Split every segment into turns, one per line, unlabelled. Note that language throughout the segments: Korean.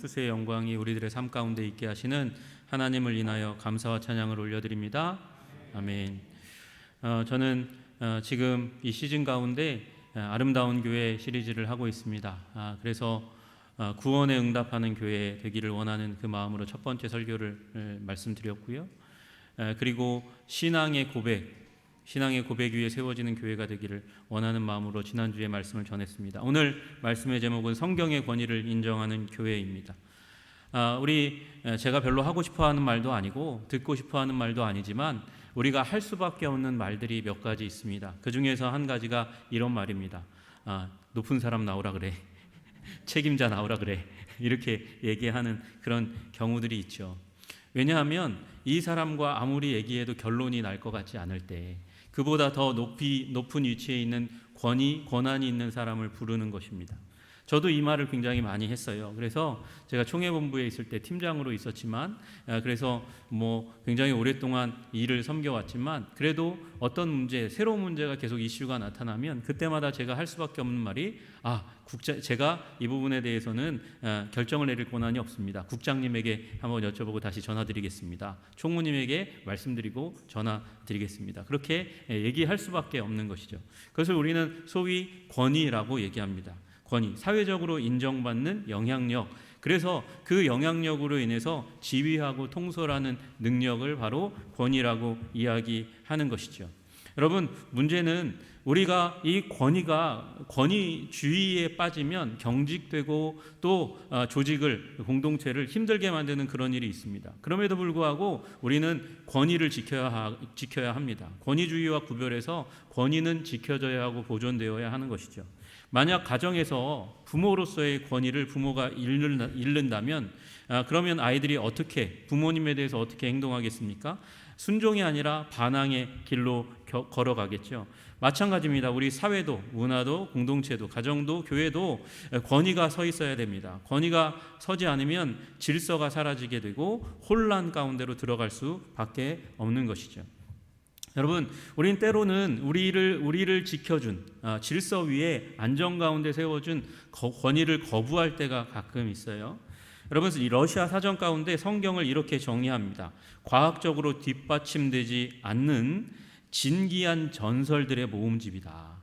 뜻의 영광이 우리들의 삶 가운데 있게 하시는 하나님을 인하여 감사와 찬양을 올려드립니다. 아멘. 저는 지금 이 시즌 가운데 아름다운 교회 시리즈를 하고 있습니다. 그래서 구원에 응답하는 교회 되기를 원하는 그 마음으로 첫 번째 설교를 말씀드렸고요. 그리고 신앙의 고백 위에 세워지는 교회가 되기를 원하는 마음으로 지난주에 말씀을 전했습니다. 오늘 말씀의 제목은 성경의 권위를 인정하는 교회입니다. 제가 별로 하고 싶어하는 말도 아니고 듣고 싶어하는 말도 아니지만 우리가 할 수밖에 없는 말들이 몇 가지 있습니다. 그 중에서 한 가지가 이런 말입니다. 높은 사람 나오라 그래. 책임자 나오라 그래. 이렇게 얘기하는 그런 경우들이 있죠. 왜냐하면 이 사람과 아무리 얘기해도 결론이 날 것 같지 않을 때 그보다 더 높은 위치에 있는 권한이 있는 사람을 부르는 것입니다. 저도 이 말을 굉장히 많이 했어요. 그래서 제가 총회본부에 있을 때 팀장으로 있었지만, 그래서 굉장히 오랫동안 일을 섬겨왔지만, 그래도 어떤 새로운 문제가 계속 이슈가 나타나면 그때마다 제가 할 수밖에 없는 말이 제가 이 부분에 대해서는 결정을 내릴 권한이 없습니다. 국장님에게 한번 여쭤보고 다시 전화드리겠습니다. 총무님에게 말씀드리고 전화드리겠습니다. 그렇게 얘기할 수밖에 없는 것이죠. 그것을 우리는 소위 권위라고 얘기합니다. 권위, 사회적으로 인정받는 영향력. 그래서 그 영향력으로 인해서 지휘하고 통솔하는 능력을 바로 권위라고 이야기하는 것이죠. 여러분, 문제는 우리가 이 권위주의에 빠지면 경직되고 또 공동체를 힘들게 만드는 그런 일이 있습니다. 그럼에도 불구하고 우리는 권위를 지켜야 합니다. 권위주의와 구별해서 권위는 지켜져야 하고 보존되어야 하는 것이죠. 만약 가정에서 부모로서의 권위를 부모가 잃는다면 그러면 아이들이 부모님에 대해서 어떻게 행동하겠습니까? 순종이 아니라 반항의 길로 걸어가겠죠. 마찬가지입니다. 우리 사회도, 문화도, 공동체도, 가정도, 교회도 권위가 서 있어야 됩니다. 권위가 서지 않으면 질서가 사라지게 되고 혼란 가운데로 들어갈 수밖에 없는 것이죠. 여러분, 우린 때로는 우리를 지켜준 질서 위에 안정 가운데 세워준 권위를 거부할 때가 가끔 있어요. 여러분, 이 러시아 사전 가운데 성경을 이렇게 정의합니다. 과학적으로 뒷받침되지 않는 진기한 전설들의 모음집이다.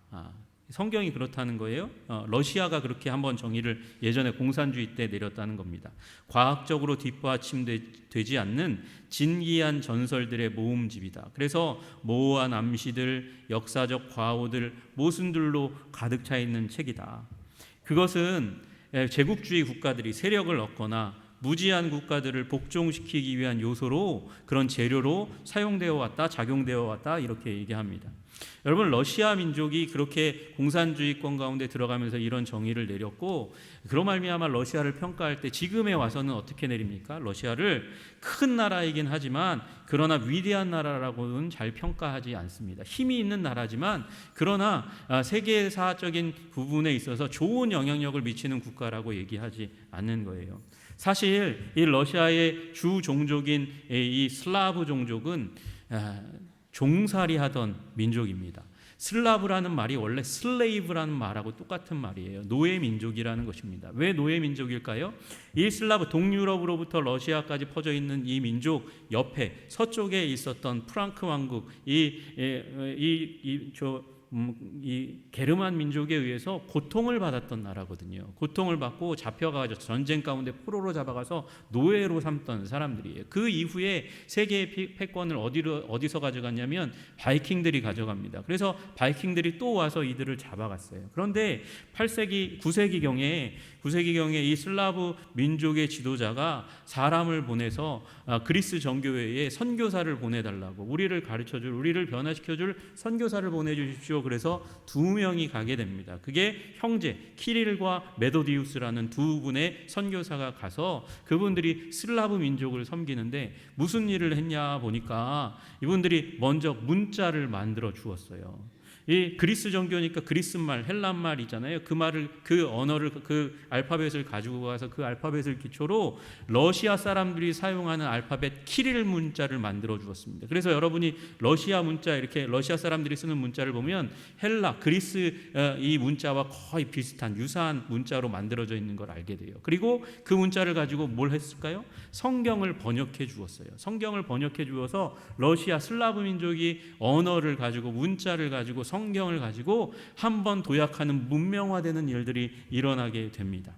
성경이 그렇다는 거예요. 러시아가 그렇게 한번 정의를 예전에 공산주의 때 내렸다는 겁니다. 과학적으로 뒷받침되지 않는 진기한 전설들의 모음집이다. 그래서 모호한 암시들, 역사적 과오들, 모순들로 가득 차 있는 책이다. 그것은 제국주의 국가들이 세력을 얻거나 무지한 국가들을 복종시키기 위한 요소로, 그런 재료로 사용되어 왔다, 작용되어 왔다, 이렇게 얘기합니다. 여러분, 러시아 민족이 그렇게 공산주의권 가운데 들어가면서 이런 정의를 내렸고, 그로 말미암아 러시아를 평가할 때 지금에 와서는 어떻게 내립니까? 러시아를 큰 나라이긴 하지만 그러나 위대한 나라라고는 잘 평가하지 않습니다. 힘이 있는 나라지만 그러나 세계사적인 부분에 있어서 좋은 영향력을 미치는 국가라고 얘기하지 않는 거예요. 사실 이 러시아의 주 종족인 이 슬라브 종족은 종살이하던 민족입니다. 슬라브라는 말이 원래 슬레이브라는 말하고 똑같은 말이에요. 노예 민족이라는 것입니다. 왜 노예 민족일까요? 이 슬라브, 동유럽으로부터 러시아까지 퍼져 있는 이 민족 옆에 서쪽에 있었던 프랑크 왕국, 이 게르만 민족에 의해서 고통을 받았던 나라거든요. 고통을 받고 잡혀가서 전쟁 가운데 포로로 잡아가서 노예로 삼던 사람들이에요. 그 이후에 세계의 패권을 어디서 가져갔냐면 바이킹들이 가져갑니다. 그래서 바이킹들이 또 와서 이들을 잡아갔어요. 그런데 9세기경에 이 슬라브 민족의 지도자가 사람을 보내서 그리스 정교회에 선교사를 보내달라고, 우리를 가르쳐줄, 우리를 변화시켜줄 선교사를 보내주십시오. 그래서 2명이 가게 됩니다. 그게 형제 키릴과 메도디우스라는 두 분의 선교사가 가서 그분들이 슬라브 민족을 섬기는데 무슨 일을 했냐 보니까 이분들이 먼저 문자를 만들어 주었어요. 이 그리스 종교니까 그리스 말, 헬란 말이잖아요. 그 언어를, 그 알파벳을 가지고 가서 그 알파벳을 기초로 러시아 사람들이 사용하는 알파벳 키릴 문자를 만들어 주었습니다. 그래서 여러분이 러시아 문자, 이렇게 러시아 사람들이 쓰는 문자를 보면 헬라, 그리스 이 문자와 거의 비슷한 유사한 문자로 만들어져 있는 걸 알게 돼요. 그리고 그 문자를 가지고 뭘 했을까요? 성경을 번역해 주었어요. 성경을 번역해 주어서 러시아 슬라브 민족이 언어를 가지고, 문자를 가지고, 성경을 가지고 한번 도약하는 문명화되는 일들이 일어나게 됩니다.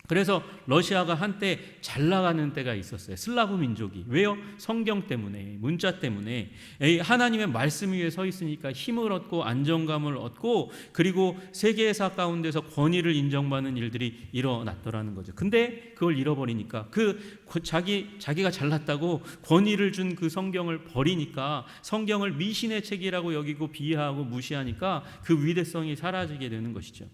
그래서 러시아가 한때 잘 나가는 때가 있었어요. 슬라브 민족이. 왜요? 성경 때문에, 문자 때문에. 하나님의 말씀 위에 서 있으니까 힘을 얻고 안정감을 얻고, 그리고 세계사 가운데서 권위를 인정받는 일들이 일어났더라는 거죠. 근데 그걸 잃어버리니까, 자기가 잘났다고 권위를 준 그 성경을 버리니까, 성경을 미신의 책이라고 여기고 비하하고 무시하니까 그 위대성이 사라지게 되는 것이죠.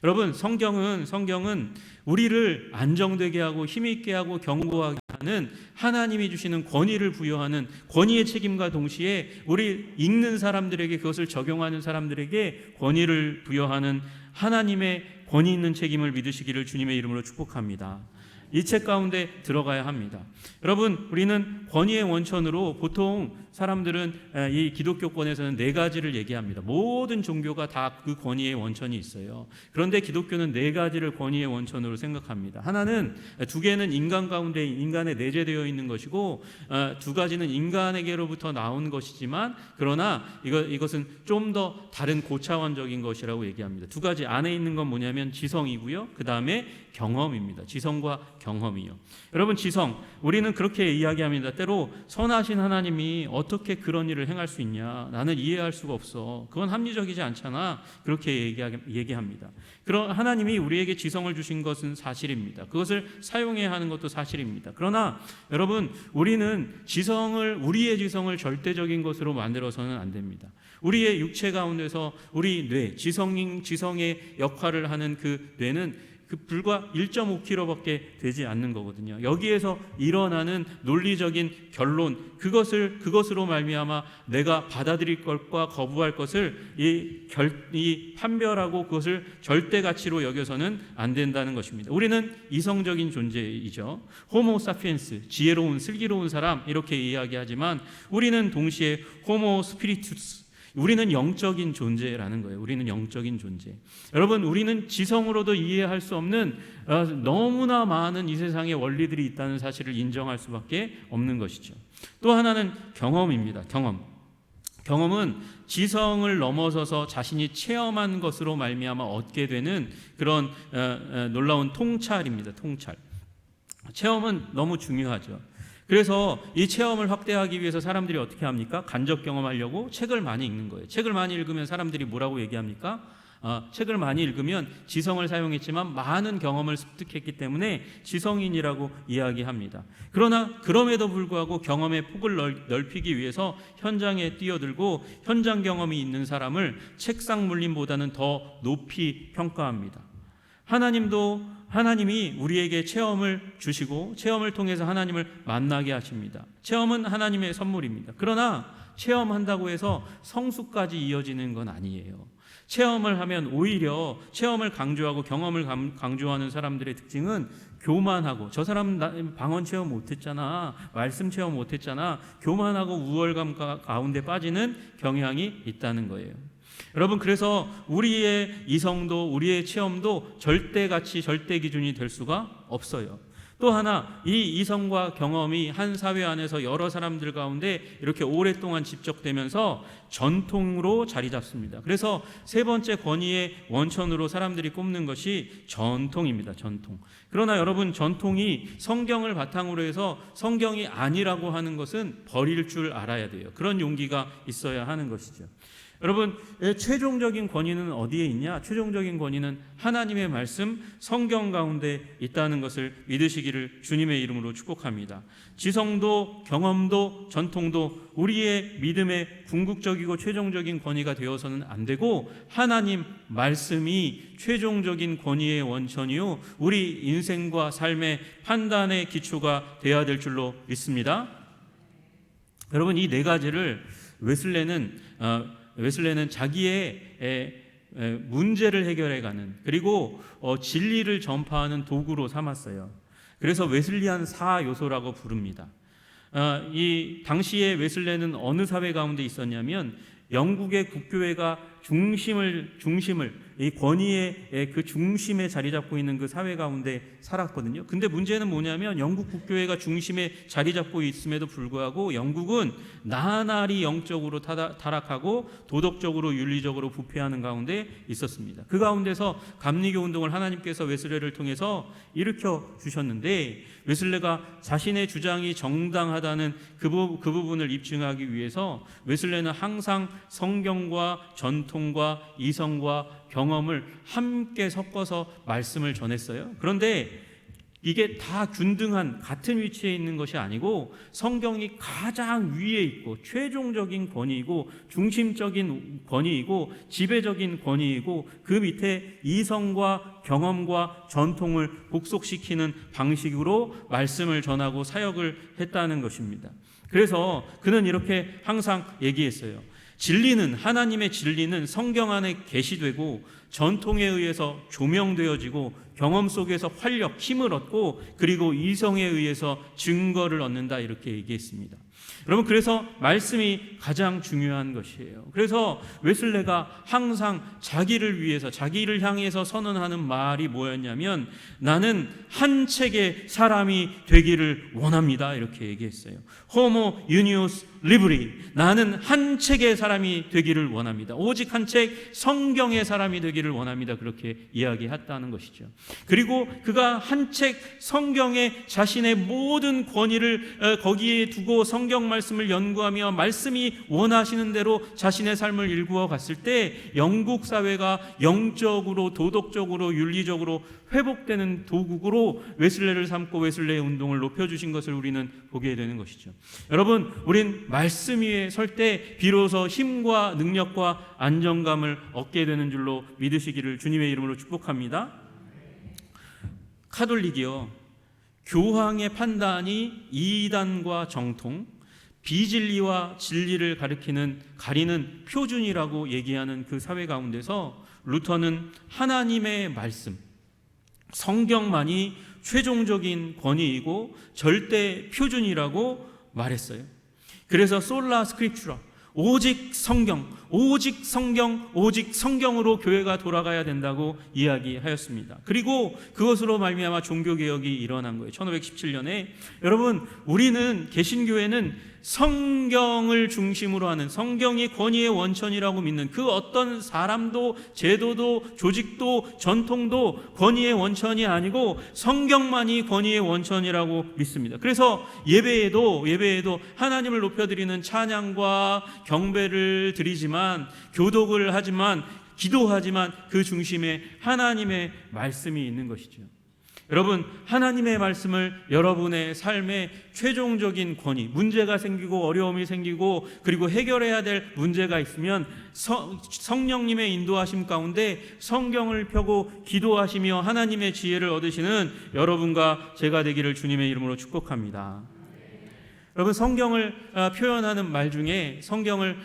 여러분, 성경은 우리를 안정되게 하고 힘있게 하고 견고하게 하는, 하나님이 주시는 권위를 부여하는 권위의 책임과 동시에 우리 읽는 사람들에게, 그것을 적용하는 사람들에게 권위를 부여하는 하나님의 권위 있는 책임을 믿으시기를 주님의 이름으로 축복합니다. 이 책 가운데 들어가야 합니다. 여러분, 우리는 권위의 원천으로, 보통 사람들은 이 기독교권에서는 4가지를 얘기합니다. 모든 종교가 다 그 권위의 원천이 있어요. 그런데 기독교는 4가지를 권위의 원천으로 생각합니다. 하나는, 2개는 인간 가운데, 인간에 내재되어 있는 것이고, 2가지는 인간에게로부터 나온 것이지만, 그러나 이것은 좀 더 다른 고차원적인 것이라고 얘기합니다. 2가지 안에 있는 건 뭐냐면 지성이고요, 그 다음에 경험입니다. 지성과 경험이요. 여러분, 지성, 우리는 그렇게 이야기합니다. 때로 선하신 하나님이 어떻게 그런 일을 행할 수 있냐, 나는 이해할 수가 없어, 그건 합리적이지 않잖아, 그렇게 얘기합니다. 그런 하나님이 우리에게 지성을 주신 것은 사실입니다. 그것을 사용해야 하는 것도 사실입니다. 그러나 여러분, 우리는 우리의 지성을 절대적인 것으로 만들어서는 안 됩니다. 우리의 육체 가운데서 우리 뇌, 지성의 역할을 하는 그 뇌는 불과 1.5kg밖에 되지 않는 거거든요. 여기에서 일어나는 논리적인 결론, 그것으로 말미암아 내가 받아들일 것과 거부할 것을 판별하고 그것을 절대 가치로 여겨서는 안 된다는 것입니다. 우리는 이성적인 존재이죠. 호모 사피엔스, 지혜로운, 슬기로운 사람, 이렇게 이야기하지만 우리는 동시에 호모 스피리투스, 우리는 영적인 존재라는 거예요. 우리는 영적인 존재. 여러분, 우리는 지성으로도 이해할 수 없는 너무나 많은 이 세상의 원리들이 있다는 사실을 인정할 수밖에 없는 것이죠. 또 하나는 경험입니다. 경험은 지성을 넘어서서 자신이 체험한 것으로 말미암아 얻게 되는 그런 놀라운 통찰입니다. 통찰. 체험은 너무 중요하죠. 그래서 이 체험을 확대하기 위해서 사람들이 어떻게 합니까? 간접 경험하려고 책을 많이 읽는 거예요. 책을 많이 읽으면 사람들이 뭐라고 얘기합니까? 책을 많이 읽으면 지성을 사용했지만 많은 경험을 습득했기 때문에 지성인이라고 이야기합니다. 그러나 그럼에도 불구하고 경험의 폭을 넓히기 위해서 현장에 뛰어들고 현장 경험이 있는 사람을 책상 물림보다는 더 높이 평가합니다. 하나님이 우리에게 체험을 주시고 체험을 통해서 하나님을 만나게 하십니다. 체험은 하나님의 선물입니다. 그러나 체험한다고 해서 성숙까지 이어지는 건 아니에요. 체험을 하면 오히려 체험을 강조하고 경험을 강조하는 사람들의 특징은 교만하고, 저 사람 방언 체험 못했잖아, 말씀 체험 못했잖아, 교만하고 우월감 가운데 빠지는 경향이 있다는 거예요. 여러분, 그래서 우리의 이성도 우리의 체험도 절대가치, 절대 기준이 될 수가 없어요. 또 하나, 이 이성과 경험이 한 사회 안에서 여러 사람들 가운데 이렇게 오랫동안 집적되면서 전통으로 자리 잡습니다. 그래서 3번째 권위의 원천으로 사람들이 꼽는 것이 전통입니다. 전통. 그러나 여러분, 전통이 성경을 바탕으로 해서 성경이 아니라고 하는 것은 버릴 줄 알아야 돼요. 그런 용기가 있어야 하는 것이죠. 여러분, 최종적인 권위는 어디에 있냐? 최종적인 권위는 하나님의 말씀, 성경 가운데 있다는 것을 믿으시기를 주님의 이름으로 축복합니다. 지성도 경험도 전통도 우리의 믿음의 궁극적이고 최종적인 권위가 되어서는 안 되고, 하나님 말씀이 최종적인 권위의 원천이요, 우리 인생과 삶의 판단의 기초가 되어야 될 줄로 믿습니다. 여러분, 이 4가지를 웨슬레는 웨슬레는 자기의 문제를 해결해가는, 그리고 진리를 전파하는 도구로 삼았어요. 그래서 웨슬리안 4요소라고 부릅니다. 이 당시에 웨슬레는 어느 사회 가운데 있었냐면 영국의 국교회가 중심을 이 권위의 그 중심에 자리 잡고 있는 그 사회 가운데 살았거든요. 근데 문제는 뭐냐면 영국 국교회가 중심에 자리 잡고 있음에도 불구하고 영국은 나날이 영적으로 타락하고 도덕적으로 윤리적으로 부패하는 가운데 있었습니다. 그 가운데서 감리교 운동을 하나님께서 웨슬레를 통해서 일으켜 주셨는데, 웨슬레가 자신의 주장이 정당하다는 그 부분을 입증하기 위해서 웨슬레는 항상 성경과 전통과 이성과 경험을 함께 섞어서 말씀을 전했어요. 그런데 이게 다 균등한 같은 위치에 있는 것이 아니고 성경이 가장 위에 있고 최종적인 권위이고 중심적인 권위이고 지배적인 권위이고 그 밑에 이성과 경험과 전통을 복속시키는 방식으로 말씀을 전하고 사역을 했다는 것입니다. 그래서 그는 이렇게 항상 얘기했어요. 진리는, 하나님의 진리는 성경 안에 계시되고 전통에 의해서 조명되어지고 경험 속에서 활력, 힘을 얻고 그리고 이성에 의해서 증거를 얻는다, 이렇게 얘기했습니다. 여러분, 그래서 말씀이 가장 중요한 것이에요. 그래서 웨슬레가 항상 자기를 위해서, 자기를 향해서 선언하는 말이 뭐였냐면, 나는 한 책의 사람이 되기를 원합니다, 이렇게 얘기했어요. 호모 유니오스 리브리, 나는 한 책의 사람이 되기를 원합니다. 오직 한 책, 성경의 사람이 되기를 원합니다, 그렇게 이야기했다는 것이죠. 그리고 그가 한 책 성경에 자신의 모든 권위를 거기에 두고 성경 말씀을 연구하며 말씀이 원하시는 대로 자신의 삶을 일구어 갔을 때 영국 사회가 영적으로, 도덕적으로, 윤리적으로 회복되는 도구로 웨슬레를 삼고 웨슬레의 운동을 높여주신 것을 우리는 보게 되는 것이죠. 여러분, 우린 말씀 위에 설 때 비로소 힘과 능력과 안정감을 얻게 되는 줄로 믿으시기를 주님의 이름으로 축복합니다. 카톨릭이요, 교황의 판단이 이단과 정통, 비진리와 진리를 가리는 표준이라고 얘기하는 그 사회 가운데서 루터는 하나님의 말씀, 성경만이 최종적인 권위이고 절대 표준이라고 말했어요. 그래서 솔라 스크립추라, 오직 성경, 오직 성경, 오직 성경으로 교회가 돌아가야 된다고 이야기하였습니다. 그리고 그것으로 말미암아 종교개혁이 일어난 거예요. 1517년에. 여러분, 우리는, 개신교회는 성경을 중심으로 하는, 성경이 권위의 원천이라고 믿는 그 어떤 사람도 제도도 조직도 전통도 권위의 원천이 아니고 성경만이 권위의 원천이라고 믿습니다. 그래서 예배에도 하나님을 높여드리는 찬양과 경배를 드리지만, 교독을 하지만, 기도하지만 그 중심에 하나님의 말씀이 있는 것이죠. 여러분, 하나님의 말씀을 여러분의 삶의 최종적인 권위, 문제가 생기고 어려움이 생기고 그리고 해결해야 될 문제가 있으면 성령님의 인도하심 가운데 성경을 펴고 기도하시며 하나님의 지혜를 얻으시는 여러분과 제가 되기를 주님의 이름으로 축복합니다. 여러분, 성경을 표현하는 말 중에, 성경을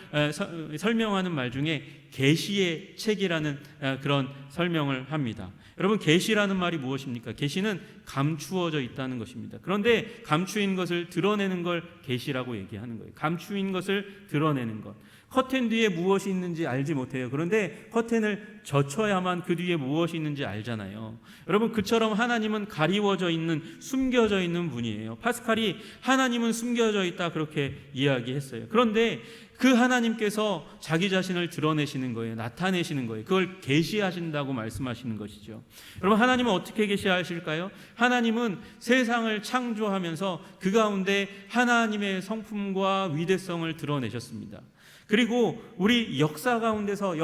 설명하는 말 중에 계시의 책이라는 그런 설명을 합니다. 여러분, 계시라는 말이 무엇입니까? 계시는 감추어져 있다는 것입니다. 그런데 감추인 것을 드러내는 걸 계시라고 얘기하는 거예요. 감추인 것을 드러내는 것. 커튼 뒤에 무엇이 있는지 알지 못해요. 그런데 커튼을 젖혀야만 그 뒤에 무엇이 있는지 알잖아요. 여러분, 그처럼 하나님은 가리워져 있는, 숨겨져 있는 분이에요. 파스칼이 하나님은 숨겨져 있다, 그렇게 이야기했어요. 그런데 그 하나님께서 자기 자신을 드러내시는 거예요. 나타내시는 거예요. 그걸 계시하신다고 말씀하시는 것이죠. 여러분, 하나님은 어떻게 계시하실까요? 하나님은 세상을 창조하면서 그 가운데 하나님의 성품과 위대성을 드러내셨습니다. 그리고 우리 역사 가운데서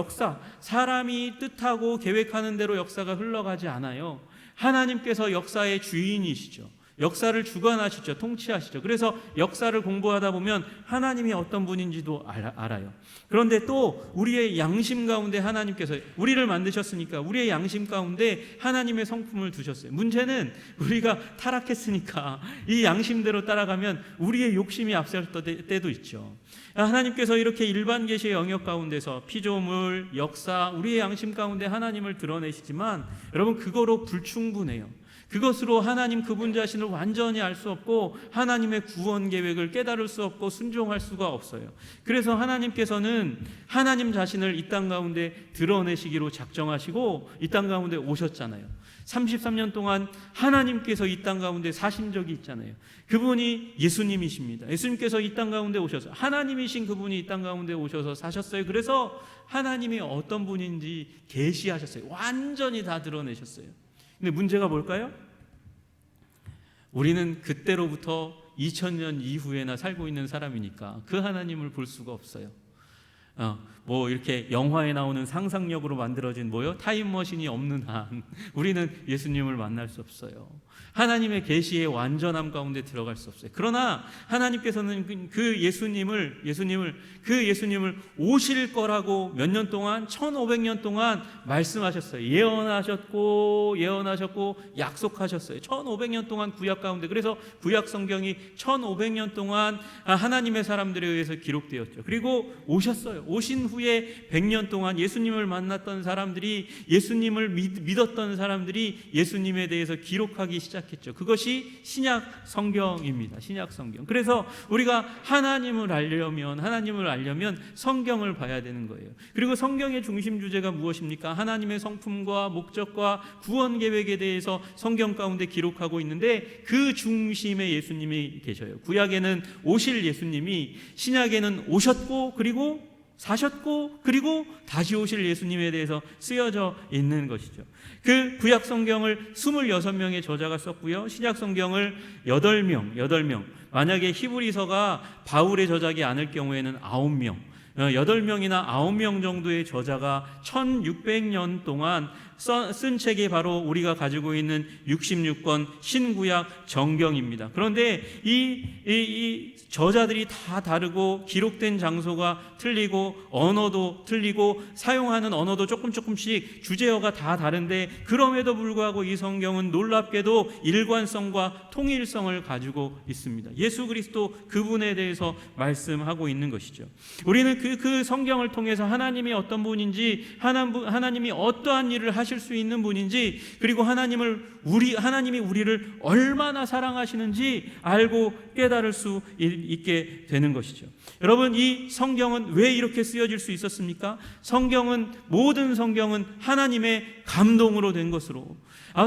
사람이 뜻하고 계획하는 대로 역사가 흘러가지 않아요. 하나님께서 역사의 주인이시죠. 역사를 주관하시죠. 통치하시죠. 그래서 역사를 공부하다 보면 하나님이 어떤 분인지도 알아요. 그런데 또 우리의 양심 가운데 하나님께서 우리를 만드셨으니까 우리의 양심 가운데 하나님의 성품을 두셨어요. 문제는 우리가 타락했으니까 이 양심대로 따라가면 우리의 욕심이 앞설 때도 있죠. 하나님께서 이렇게 일반 계시의 영역 가운데서 피조물, 역사, 우리의 양심 가운데 하나님을 드러내시지만 여러분 그거로 불충분해요. 그것으로 하나님 그분 자신을 완전히 알 수 없고 하나님의 구원 계획을 깨달을 수 없고 순종할 수가 없어요. 그래서 하나님께서는 하나님 자신을 이 땅 가운데 드러내시기로 작정하시고 이 땅 가운데 오셨잖아요. 33년 동안 하나님께서 이 땅 가운데 사신 적이 있잖아요. 그분이 예수님이십니다. 예수님께서 이 땅 가운데 오셔서 하나님이신 그분이 이 땅 가운데 오셔서 사셨어요. 그래서 하나님이 어떤 분인지 계시하셨어요. 완전히 다 드러내셨어요. 근데 문제가 뭘까요? 우리는 그때로부터 2000년 이후에나 살고 있는 사람이니까 그 하나님을 볼 수가 없어요. 뭐 이렇게 영화에 나오는 상상력으로 만들어진 타임머신이 없는 한 우리는 예수님을 만날 수 없어요. 하나님의 계시의 완전함 가운데 들어갈 수 없어요. 그러나 하나님께서는 그 예수님을 오실 거라고 몇 년 동안 1500년 동안 말씀하셨어요. 예언하셨고 약속하셨어요. 1500년 동안 구약 가운데. 그래서 구약 성경이 1500년 동안 하나님의 사람들에 의해서 기록되었죠. 그리고 오셨어요. 오신 후에 100년 동안 예수님을 만났던 사람들이, 예수님을 믿었던 사람들이 예수님에 대해서 기록하기 시작했죠. 그것이 신약 성경입니다. 신약 성경. 그래서 우리가 하나님을 알려면 성경을 봐야 되는 거예요. 그리고 성경의 중심 주제가 무엇입니까? 하나님의 성품과 목적과 구원 계획에 대해서 성경 가운데 기록하고 있는데 그 중심에 예수님이 계셔요. 구약에는 오실 예수님이, 신약에는 오셨고 그리고 사셨고 그리고 다시 오실 예수님에 대해서 쓰여져 있는 것이죠. 그 구약 성경을 26명의 저자가 썼고요. 신약 성경을 8명. 만약에 히브리서가 바울의 저작이 아닐 경우에는 9명. 8명이나 9명 정도의 저자가 1600년 동안 쓴 책이 바로 우리가 가지고 있는 66권 신구약 정경입니다. 그런데 이 저자들이 다 다르고 기록된 장소가 틀리고 언어도 틀리고 사용하는 언어도 조금씩 주제어가 다 다른데 그럼에도 불구하고 이 성경은 놀랍게도 일관성과 통일성을 가지고 있습니다. 예수 그리스도 그분에 대해서 말씀하고 있는 것이죠. 우리는 그 성경을 통해서 하나님이 어떤 분인지, 하나님이 어떠한 일을 하실 수 있는 분인지, 그리고 하나님이 우리를 얼마나 사랑하시는지 알고 깨달을 수 있게 되는 것이죠. 여러분, 이 성경은 왜 이렇게 쓰여질 수 있었습니까? 모든 성경은 하나님의 감동으로 된 것으로,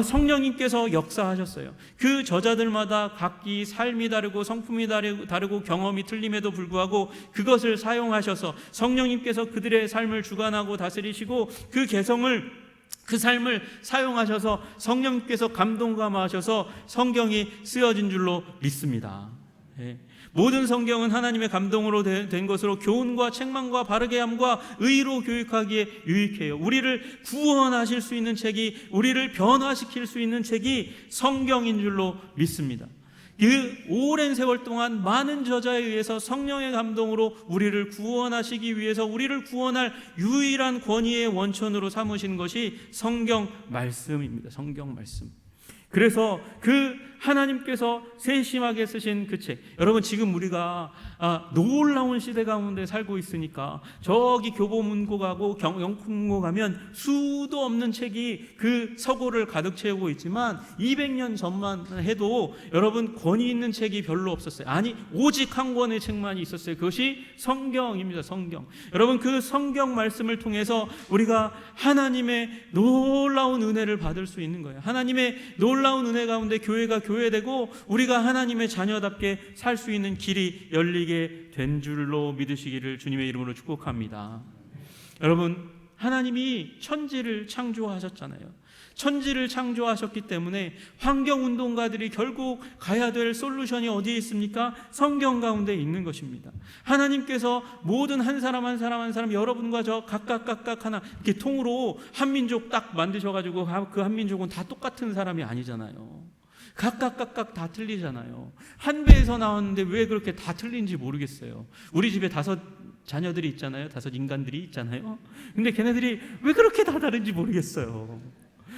성령님께서 역사하셨어요. 그 저자들마다 각기 삶이 다르고 성품이 다르고 경험이 틀림에도 불구하고 그것을 사용하셔서 성령님께서 그들의 삶을 주관하고 다스리시고 그 삶을 사용하셔서 성령님께서 감동감하셔서 성경이 쓰여진 줄로 믿습니다. 모든 성경은 하나님의 감동으로 된 것으로 교훈과 책망과 바르게 함과 의로 교육하기에 유익해요. 우리를 구원하실 수 있는 책이, 우리를 변화시킬 수 있는 책이 성경인 줄로 믿습니다. 그 오랜 세월 동안 많은 저자에 의해서 성령의 감동으로 우리를 구원하시기 위해서 우리를 구원할 유일한 권위의 원천으로 삼으신 것이 성경 말씀입니다. 성경 말씀. 그래서 그 하나님께서 세심하게 쓰신 그 책, 여러분 지금 우리가 놀라운 시대 가운데 살고 있으니까 저기 교보문고 가고 영풍문고 가면 수도 없는 책이 그 서고를 가득 채우고 있지만 200년 전만 해도 여러분 권위 있는 책이 별로 없었어요. 아니, 오직 한 권의 책만 있었어요. 그것이 성경입니다. 성경. 여러분, 그 성경 말씀을 통해서 우리가 하나님의 놀라운 은혜를 받을 수 있는 거예요. 하나님의 놀라운 은혜 가운데 교회가 교회되고 우리가 하나님의 자녀답게 살 수 있는 길이 열리게 된 줄로 믿으시기를 주님의 이름으로 축복합니다. 여러분, 하나님이 천지를 창조하셨잖아요. 천지를 창조하셨기 때문에 환경운동가들이 결국 가야 될 솔루션이 어디에 있습니까? 성경 가운데 있는 것입니다. 하나님께서 모든 한 사람 여러분과 저 각각 하나 이렇게 통으로 한 민족 딱 만드셔가지고 그 한 민족은 다 똑같은 사람이 아니잖아요. 각각 다 틀리잖아요. 한 배에서 나왔는데 왜 그렇게 다 틀린지 모르겠어요. 우리 집에 5 자녀들이 있잖아요. 5 인간들이 있잖아요. 근데 걔네들이 왜 그렇게 다 다른지 모르겠어요.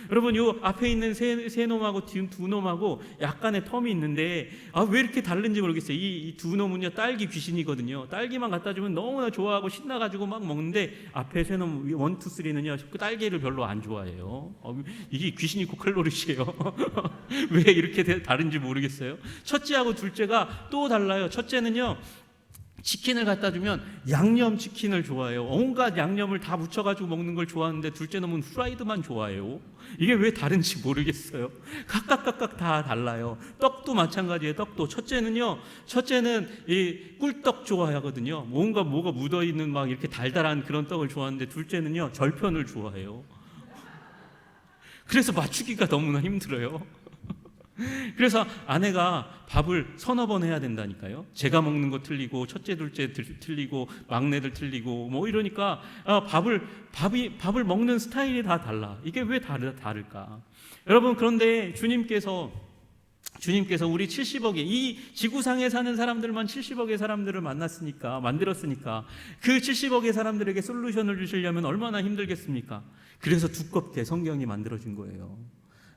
여러분, 요 앞에 있는 세 놈하고 뒤 2놈하고 약간의 텀이 있는데 왜 이렇게 다른지 모르겠어요. 이 2놈은요 딸기 귀신이거든요. 딸기만 갖다 주면 너무나 좋아하고 신나가지고 막 먹는데 앞에 세 놈 1, 2, 3는요 딸기를 별로 안 좋아해요. 이게 귀신이 고칼로리시에요. 왜 이렇게 다른지 모르겠어요. 첫째하고 둘째가 또 달라요. 첫째는요 치킨을 갖다 주면 양념 치킨을 좋아해요. 온갖 양념을 다 묻혀가지고 먹는 걸 좋아하는데 둘째 놈은 후라이드만 좋아해요. 이게 왜 다른지 모르겠어요. 각각 다 달라요. 떡도 마찬가지예요. 떡도 첫째는 이 꿀떡 좋아하거든요. 뭐가 묻어있는 막 이렇게 달달한 그런 떡을 좋아하는데 둘째는요 절편을 좋아해요. 그래서 맞추기가 너무나 힘들어요. 그래서 아내가 밥을 3-4번 해야 된다니까요. 제가 먹는 거 틀리고 첫째 둘째 틀리고 막내들 틀리고 뭐 이러니까 밥을 먹는 스타일이 다 달라. 이게 왜 다를까? 여러분, 그런데 주님께서 우리 70억의 이 지구상에 사는 사람들만 70억의 사람들을 만들었으니까 그 70억의 사람들에게 솔루션을 주시려면 얼마나 힘들겠습니까? 그래서 두껍게 성경이 만들어진 거예요.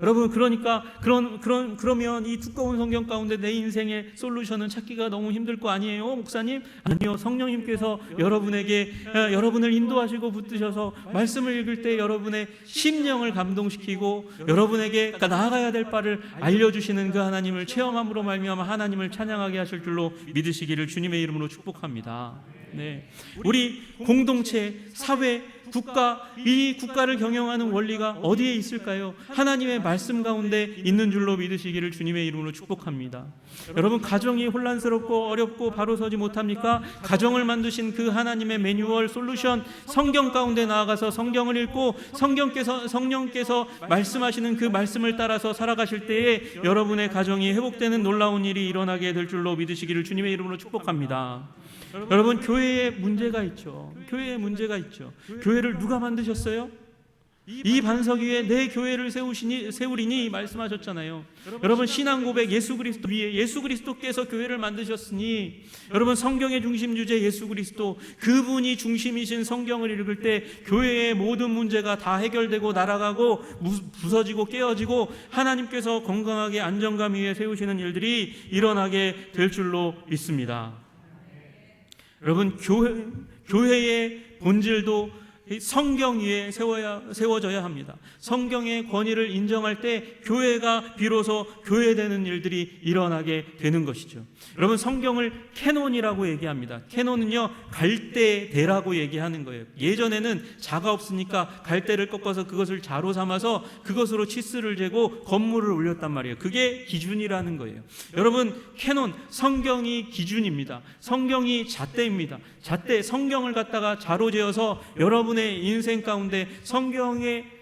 여러분, 그러면 이 두꺼운 성경 가운데 내 인생의 솔루션은 찾기가 너무 힘들 거 아니에요, 목사님? 아니요, 성령님께서 여러분을 인도하시고 붙드셔서 말씀을 읽을 때 여러분의 심령을 감동시키고 여러분에게 나아가야 될 바를 알려주시는 그 하나님을 체험함으로 말미암아 하나님을 찬양하게 하실 줄로 믿으시기를 주님의 이름으로 축복합니다. 네, 우리 공동체, 사회, 국가, 이 국가를 경영하는 원리가 어디에 있을까요? 하나님의 말씀 가운데 있는 줄로 믿으시기를 주님의 이름으로 축복합니다. 여러분, 가정이 혼란스럽고 어렵고 바로 서지 못합니까? 가정을 만드신 그 하나님의 매뉴얼, 솔루션, 성경 가운데 나아가서 성경을 읽고 성령께서 말씀하시는 그 말씀을 따라서 살아가실 때에 여러분의 가정이 회복되는 놀라운 일이 일어나게 될 줄로 믿으시기를 주님의 이름으로 축복합니다. 여러분, 교회에 문제가 있죠. 교회를 누가 만드셨어요? 이 반석 위에 내 교회를 세우리니 말씀하셨잖아요. 여러분, 신앙 고백 예수 그리스도 위에 예수 그리스도께서 교회를 만드셨으니 여러분, 성경의 중심 주제 예수 그리스도, 그분이 중심이신 성경을 읽을 때 교회의 모든 문제가 다 해결되고 날아가고 부서지고 깨어지고 하나님께서 건강하게 안정감 위에 세우시는 일들이 일어나게 될 줄로 믿습니다. 여러분, 교회의 본질도 성경 위에 세워져야 합니다. 성경의 권위를 인정할 때 교회가 비로소 교회되는 일들이 일어나게 되는 것이죠. 여러분, 성경을 캐논이라고 얘기합니다. 캐논은요 갈대대라고 얘기하는 거예요. 예전에는 자가 없으니까 갈대를 꺾어서 그것을 자로 삼아서 그것으로 치스를 재고 건물을 올렸단 말이에요. 그게 기준이라는 거예요. 여러분, 캐논, 성경이 기준입니다. 성경이 잣대입니다. 잣대, 성경을 갖다가 자로 재어서 여러분의 인생 가운데 성경의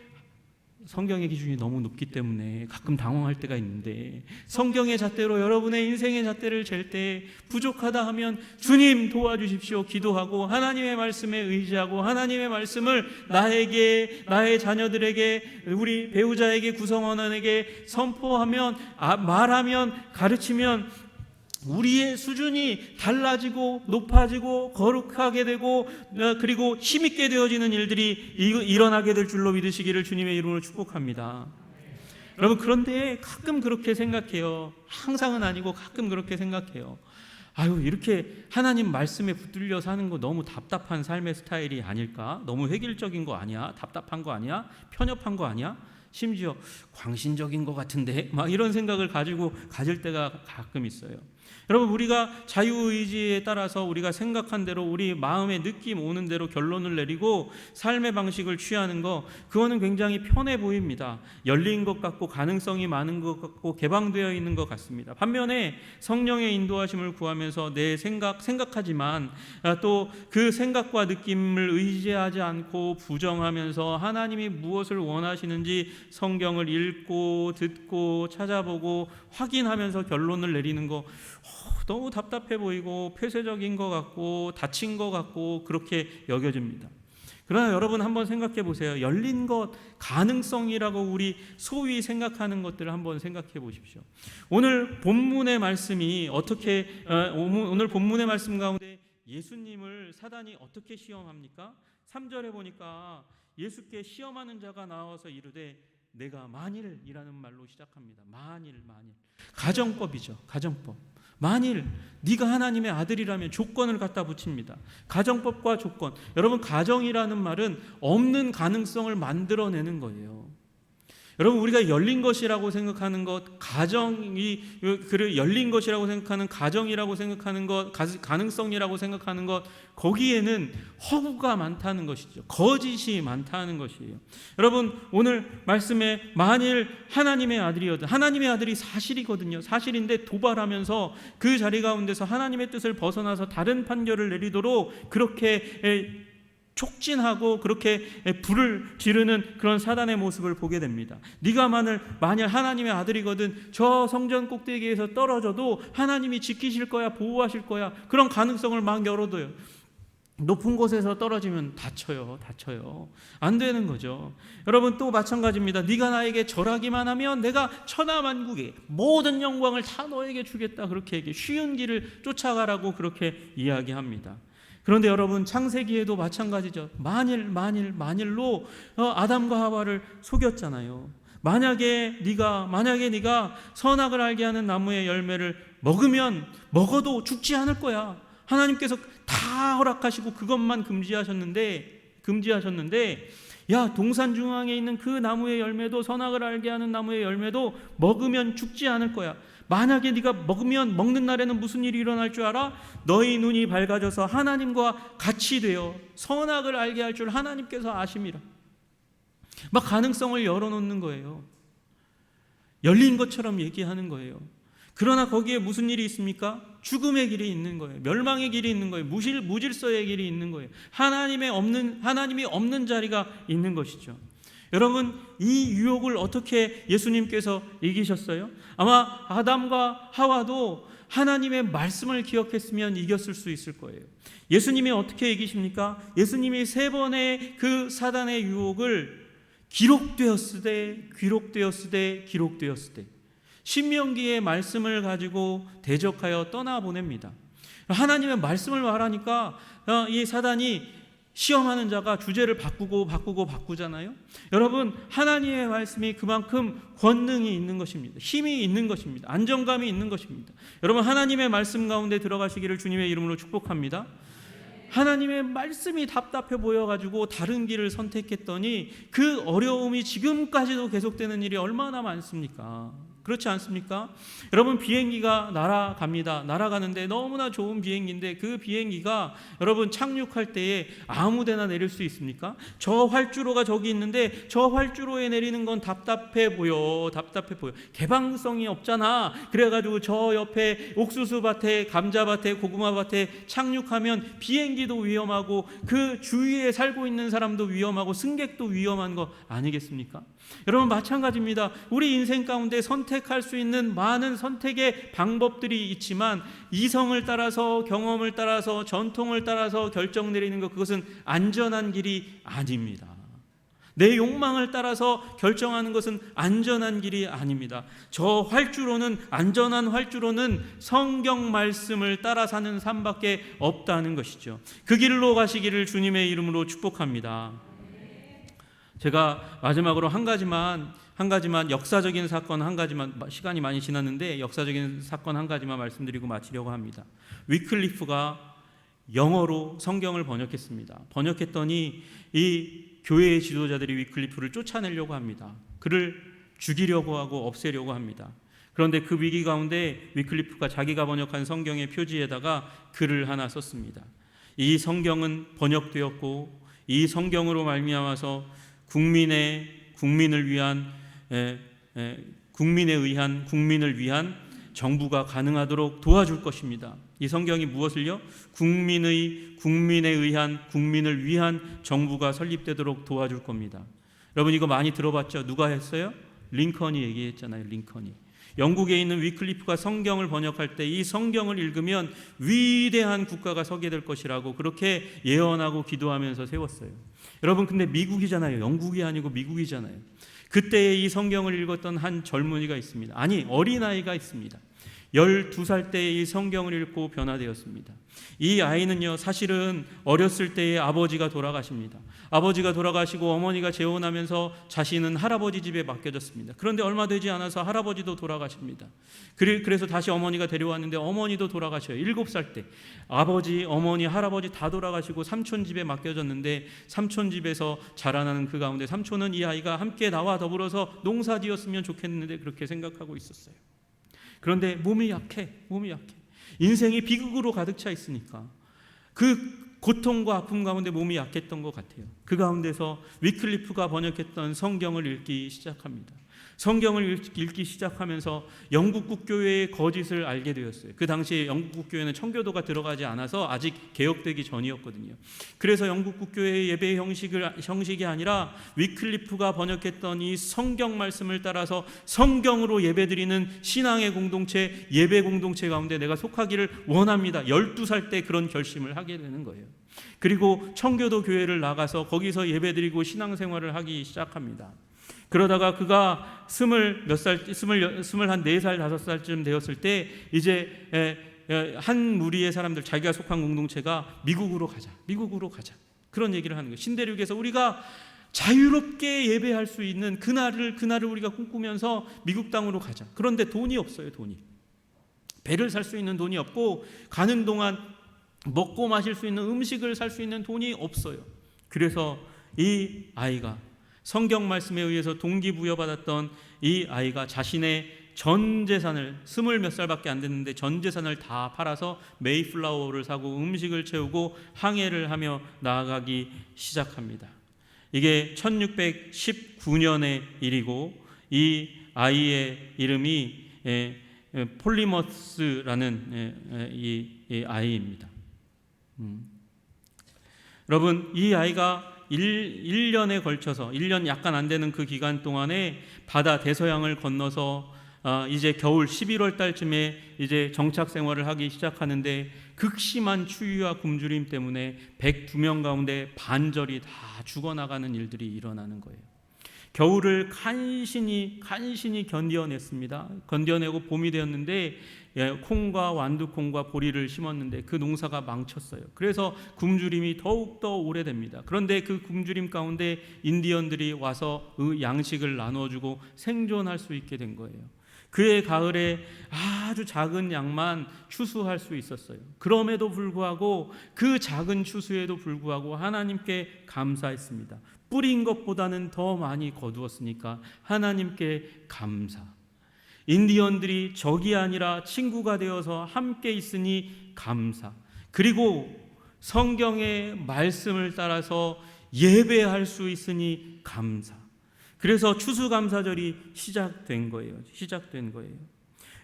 기준이 너무 높기 때문에 가끔 당황할 때가 있는데, 성경의 잣대로 여러분의 인생의 잣대를 잴 때 부족하다 하면 주님 도와주십시오 기도하고 하나님의 말씀에 의지하고 하나님의 말씀을 나에게, 나의 자녀들에게, 우리 배우자에게, 구성원에게 선포하면, 말하면, 가르치면 우리의 수준이 달라지고 높아지고 거룩하게 되고 그리고 힘있게 되어지는 일들이 일어나게 될 줄로 믿으시기를 주님의 이름으로 축복합니다. 여러분, 그런데 가끔 그렇게 생각해요. 항상은 아니고 가끔 그렇게 생각해요. 이렇게 하나님 말씀에 붙들려 사는 거 너무 답답한 삶의 스타일이 아닐까? 너무 획일적인 거 아니야? 답답한 거 아니야? 편협한 거 아니야? 심지어 광신적인 것 같은데? 막 이런 생각을 가질 때가 가끔 있어요. 여러분, 우리가 자유의지에 따라서 우리가 생각한 대로 우리 마음의 느낌 오는 대로 결론을 내리고 삶의 방식을 취하는 거, 그거는 굉장히 편해 보입니다. 열린 것 같고 가능성이 많은 것 같고 개방되어 있는 것 같습니다. 반면에 성령의 인도하심을 구하면서 내 생각하지만 또 그 생각과 느낌을 의지하지 않고 부정하면서 하나님이 무엇을 원하시는지 성경을 읽고 듣고 찾아보고 확인하면서 결론을 내리는 거 너무 답답해 보이고 폐쇄적인 것 같고 닫힌 것 같고 그렇게 여겨집니다. 그러나 여러분 한번 생각해 보세요. 열린 것, 가능성이라고 우리 소위 생각하는 것들을 한번 생각해 보십시오. 오늘 본문의 말씀이 오늘 본문의 말씀 가운데 예수님을 사단이 어떻게 시험합니까? 3절에 보니까 예수께 시험하는 자가 나와서 이르되 내가 만일이라는 말로 시작합니다. 만일. 가정법이죠. 가정법. 만일 네가 하나님의 아들이라면 조건을 갖다 붙입니다. 가정법과 조건. 여러분, 가정이라는 말은 없는 가능성을 만들어내는 거예요. 여러분, 우리가 열린 것이라고 생각하는 것, 가정이 열린 것이라고 생각하는 가정이라고 생각하는 것, 가능성이라고 생각하는 것, 거기에는 허구가 많다는 것이죠. 거짓이 많다는 것이에요. 여러분, 오늘 말씀에 만일 하나님의 아들이어든, 하나님의 아들이 사실이거든요. 사실인데 도발하면서 그 자리 가운데서 하나님의 뜻을 벗어나서 다른 판결을 내리도록 그렇게 촉진하고 그렇게 불을 지르는 그런 사단의 모습을 보게 됩니다. 네가 만일 하나님의 아들이거든 저 성전 꼭대기에서 떨어져도 하나님이 지키실 거야, 보호하실 거야, 그런 가능성을 막 열어둬요. 높은 곳에서 떨어지면 다쳐요. 안 되는 거죠. 여러분, 또 마찬가지입니다. 네가 나에게 절하기만 하면 내가 천하만국의 모든 영광을 다 너에게 주겠다. 그렇게 얘기해. 쉬운 길을 쫓아가라고 그렇게 이야기합니다. 그런데 여러분, 창세기에도 마찬가지죠. 만일로 아담과 하와를 속였잖아요. 만약에 네가 선악을 알게 하는 나무의 열매를 먹어도 죽지 않을 거야. 하나님께서 다 허락하시고 그것만 금지하셨는데 야, 동산 중앙에 있는 그 나무의 열매도, 선악을 알게 하는 나무의 열매도 먹으면 죽지 않을 거야. 만약에 네가 먹는 날에는 무슨 일이 일어날 줄 알아? 너희 눈이 밝아져서 하나님과 같이 되어 선악을 알게 할 줄 하나님께서 아심이라. 막 가능성을 열어놓는 거예요. 열린 것처럼 얘기하는 거예요. 그러나 거기에 무슨 일이 있습니까? 죽음의 길이 있는 거예요. 멸망의 길이 있는 거예요. 무질서의 길이 있는 거예요. 하나님이 없는 자리가 있는 것이죠. 여러분, 이 유혹을 어떻게 예수님께서 이기셨어요? 아마 아담과 하와도 하나님의 말씀을 기억했으면 이겼을 수 있을 거예요. 예수님이 어떻게 이기십니까? 예수님이 3번의 그 사단의 유혹을 기록되었으되 신명기의 말씀을 가지고 대적하여 떠나보냅니다. 하나님의 말씀을 말하니까 이 사단이 시험하는 자가 주제를 바꾸잖아요. 여러분, 하나님의 말씀이 그만큼 권능이 있는 것입니다. 힘이 있는 것입니다. 안정감이 있는 것입니다. 여러분, 하나님의 말씀 가운데 들어가시기를 주님의 이름으로 축복합니다. 하나님의 말씀이 답답해 보여가지고 다른 길을 선택했더니 그 어려움이 지금까지도 계속되는 일이 얼마나 많습니까? 그렇지 않습니까? 여러분, 비행기가 날아가는데 너무나 좋은 비행기인데 그 비행기가 여러분 착륙할 때에 아무 데나 내릴 수 있습니까? 저 활주로가 저기 있는데 저 활주로에 내리는 건 답답해 보여. 개방성이 없잖아. 그래가지고 저 옆에 옥수수밭에, 감자밭에, 고구마밭에 착륙하면 비행기도 위험하고 그 주위에 살고 있는 사람도 위험하고 승객도 위험한 거 아니겠습니까? 여러분, 마찬가지입니다. 우리 인생 가운데 선택할 수 있는 많은 선택의 방법들이 있지만 이성을 따라서, 경험을 따라서, 전통을 따라서 결정 내리는 것, 그것은 안전한 길이 아닙니다. 내 욕망을 따라서 결정하는 것은 안전한 길이 아닙니다. 안전한 활주로는 성경 말씀을 따라 사는 삶밖에 없다는 것이죠. 그 길로 가시기를 주님의 이름으로 축복합니다. 제가 마지막으로 한 가지만 역사적인 사건 한 가지만, 시간이 많이 지났는데 역사적인 사건 한 가지만 말씀드리고 마치려고 합니다. 위클리프가 영어로 성경을 번역했습니다. 번역했더니 이 교회의 지도자들이 위클리프를 쫓아내려고 합니다. 그를 죽이려고 하고 없애려고 합니다. 그런데 그 위기 가운데 위클리프가 자기가 번역한 성경의 표지에다가 글을 하나 썼습니다. 이 성경은 번역되었고 이 성경으로 말미암아서 국민을 위한 정부가 가능하도록 도와줄 것입니다. 이 성경이 무엇을요? 국민을 위한 정부가 설립되도록 도와줄 겁니다. 여러분, 이거 많이 들어봤죠? 누가 했어요? 링컨이 얘기했잖아요. 링컨이. 영국에 있는 위클리프가 성경을 번역할 때 이 성경을 읽으면 위대한 국가가 서게 될 것이라고 그렇게 예언하고 기도하면서 세웠어요. 여러분, 근데 미국이잖아요. 영국이 아니고 미국이잖아요. 그때 이 성경을 읽었던 한 젊은이가 있습니다. 아니, 어린아이가 있습니다. 12살 때 이 성경을 읽고 변화되었습니다. 이 아이는요, 사실은 어렸을 때에 아버지가 돌아가십니다. 아버지가 돌아가시고 어머니가 재혼하면서 자신은 할아버지 집에 맡겨졌습니다. 그런데 얼마 되지 않아서 할아버지도 돌아가십니다. 그래서 다시 어머니가 데려왔는데 어머니도 돌아가셔요. 7살 때 아버지, 어머니, 할아버지 다 돌아가시고 삼촌 집에 맡겨졌는데, 삼촌 집에서 자라나는 그 가운데 삼촌은 이 아이가 함께 나와 더불어서 농사지었으면 좋겠는데 그렇게 생각하고 있었어요. 그런데 몸이 약해. 인생이 비극으로 가득 차 있으니까 그 고통과 아픔 가운데 몸이 약했던 것 같아요. 그 가운데서 위클리프가 번역했던 성경을 읽기 시작합니다. 성경을 읽기 시작하면서 영국 국교회의 거짓을 알게 되었어요. 그 당시에 영국 국교회는 청교도가 들어가지 않아서 아직 개혁되기 전이었거든요. 그래서 영국 국교회의 예배 형식이 아니라 위클리프가 번역했던 이 성경 말씀을 따라서 성경으로 예배드리는 신앙의 공동체, 예배 공동체 가운데 내가 속하기를 원합니다. 12살 때 그런 결심을 하게 되는 거예요. 그리고 청교도 교회를 나가서 거기서 예배드리고 신앙생활을 하기 시작합니다. 그러다가 그가 24살, 24살, 5살쯤 되었을 때 이제 한 무리의 사람들, 자기가 속한 공동체가 미국으로 가자. 그런 얘기를 하는 거예요. 신대륙에서 우리가 자유롭게 예배할 수 있는 그날을 우리가 꿈꾸면서 미국 땅으로 가자. 그런데 돈이 없어요. 배를 살 수 있는 돈이 없고, 가는 동안 먹고 마실 수 있는 음식을 살 수 있는 돈이 없어요. 그래서 이 아이가 성경 말씀에 의해서 동기부여받았던 이 아이가 자신의 전 재산을, 20몇 살밖에 안 됐는데 전 재산을 다 팔아서 메이플라워를 사고 음식을 채우고 항해를 하며 나아가기 시작합니다. 이게 1619년의 일이고, 이 아이의 이름이 폴리머스라는 이 아이입니다. 여러분, 이 아이가 1년에 걸쳐서 1년 약간 안 되는 그 기간 동안에 바다 대서양을 건너서 이제 겨울 11월 달쯤에 이제 정착 생활을 하기 시작하는데, 극심한 추위와 굶주림 때문에 102명 가운데 반절이 다 죽어나가는 일들이 일어나는 거예요. 겨울을 간신히 견뎌냈습니다. 견뎌내고 봄이 되었는데 콩과 완두콩과 보리를 심었는데 그 농사가 망쳤어요. 그래서 굶주림이 더욱더 오래됩니다. 그런데 그 굶주림 가운데 인디언들이 와서 양식을 나눠주고 생존할 수 있게 된 거예요. 그해 가을에 아주 작은 양만 추수할 수 있었어요. 그럼에도 불구하고, 그 작은 추수에도 불구하고 하나님께 감사했습니다. 뿌린 것보다는 더 많이 거두었으니까 하나님께 감사. 인디언들이 적이 아니라 친구가 되어서 함께 있으니 감사. 그리고 성경의 말씀을 따라서 예배할 수 있으니 감사. 그래서 추수감사절이 시작된 거예요.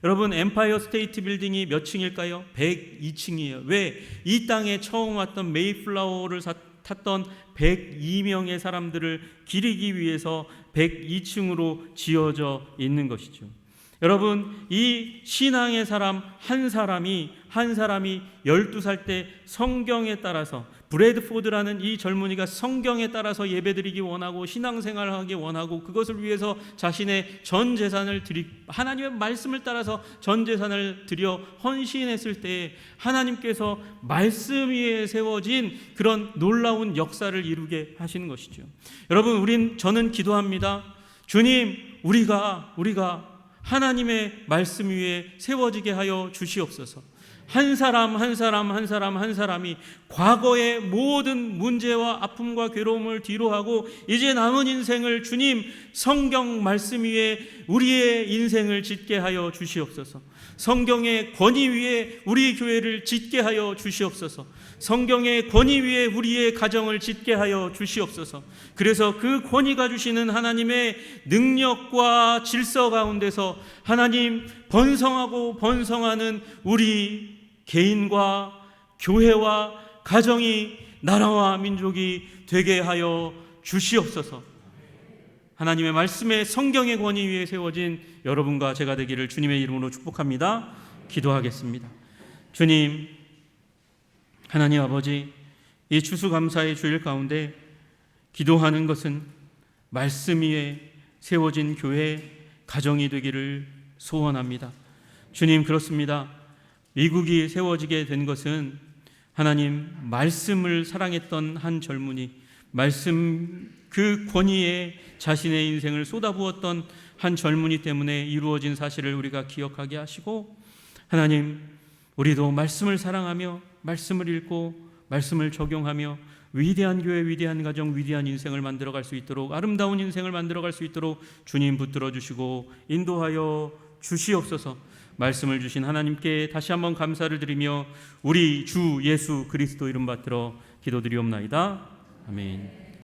여러분, 엠파이어 스테이트 빌딩이 몇 층일까요? 102층이에요. 왜? 이 땅에 처음 왔던 메이플라워를 탔던 102명의 사람들을 기리기 위해서 102층으로 지어져 있는 것이죠. 여러분, 이 신앙의 사람 한 사람이 12살 때 성경에 따라서, 브래드포드라는 이 젊은이가 성경에 따라서 예배드리기 원하고 신앙생활을 하기 원하고, 그것을 위해서 자신의 전 재산을 하나님의 말씀을 따라서 전 재산을 드려 헌신했을 때 하나님께서 말씀 위에 세워진 그런 놀라운 역사를 이루게 하시는 것이죠. 여러분, 저는 기도합니다. 주님, 우리가 하나님의 말씀 위에 세워지게 하여 주시옵소서. 한 사람이 과거의 모든 문제와 아픔과 괴로움을 뒤로하고 이제 남은 인생을 주님 성경 말씀 위에 우리의 인생을 짓게 하여 주시옵소서. 성경의 권위 위에 우리 교회를 짓게 하여 주시옵소서. 성경의 권위 위에 우리의 가정을 짓게 하여 주시옵소서. 그래서 그 권위가 주시는 하나님의 능력과 질서 가운데서 하나님 번성하고 번성하는 우리 개인과 교회와 가정이, 나라와 민족이 되게 하여 주시옵소서. 하나님의 말씀에 성경의 권위 위에 세워진 여러분과 제가 되기를 주님의 이름으로 축복합니다. 기도하겠습니다. 주님, 하나님 아버지, 이 추수감사의 주일 가운데 기도하는 것은 말씀 위에 세워진 교회, 가정이 되기를 소원합니다. 주님, 그렇습니다. 미국이 세워지게 된 것은 하나님 말씀을 사랑했던 한 젊은이, 말씀 그 권위에 자신의 인생을 쏟아부었던 한 젊은이 때문에 이루어진 사실을 우리가 기억하게 하시고, 하나님, 우리도 말씀을 사랑하며 말씀을 읽고 말씀을 적용하며 위대한 교회, 위대한 가정, 위대한 인생을 만들어갈 수 있도록, 아름다운 인생을 만들어갈 수 있도록 주님 붙들어 주시고 인도하여 주시옵소서. 말씀을 주신 하나님께 다시 한번 감사를 드리며 우리 주 예수 그리스도 이름 받들어 기도드리옵나이다. 아멘.